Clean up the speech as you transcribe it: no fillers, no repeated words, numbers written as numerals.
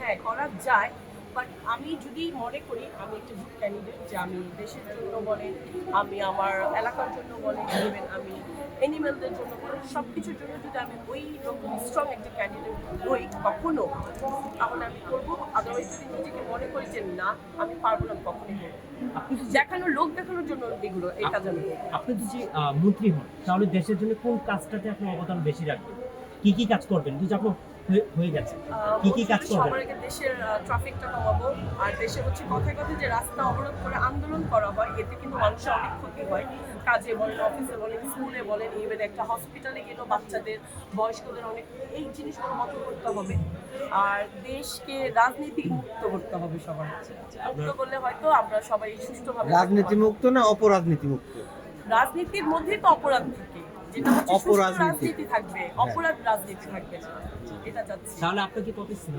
হ্যাঁ, করা যায়। বাট আমি যদি মনে করি আমি একটা গুড ক্যান্ডিডেট, যে আমি দেশের জন্য বলেন, আমি আমার এলাকার জন্য বলেন, ইভেন আমি অ্যানিমেলদের জন্য বলেন, সব কিছুর জন্য যদি আমি ওই রকম স্ট্রং একটা ক্যান্ডিডেট হই কখনো, তাহলে আমি করবো। আদারওয়াইজ যদি নিজেকে মনে করি যে না আমি পারবো না, কখনোই করবো না। দেখানোর লোক দেখানোর জন্য এগুলো এই কাজ আমি করবো। আপনি যদি মন্ত্রী হন তাহলে দেশের জন্য কোন কাজটাতে আপনি অবদান বেশি রাখবেন? কি কাজ করবেন? যদি আপনি হয়ে গেছে কি কাজ করবেন? সবার আগে দেশের ট্রাফিকটা কমাবো। আর দেশে হচ্ছে কথায় কথায় যে রাস্তা অবরোধ করে আন্দোলন করা হয়, এতে কিন্তু মানুষের অনেক ক্ষতি হয়। কাজে বলেন, অফিসে বলেন, স্কুলে বলেন, ইভেন একটা হসপিটালে গেলেও বাচ্চাদের, বয়স্কদের অনেক, এই জিনিসগুলো বন্ধ করতে হবে। আর দেশকে রাজনীতি মুক্ত করতে হবে সবার। মুক্ত করলে হয়তো আমরা সবাই সুষ্ঠুভাবে রাজনীতি মুক্ত না অপরাজনীতি মুক্ত? রাজনীতির মধ্যেই তো অপরাধ থাকে, যেটা হচ্ছে সুষ্ঠু অপরাজনীতি। রাজনীতি থাকবে, অপরাধ রাজনীতি থাকবে না, এটা চাচ্ছি। তাহলে আপনি কি প্রতিশ্রুতি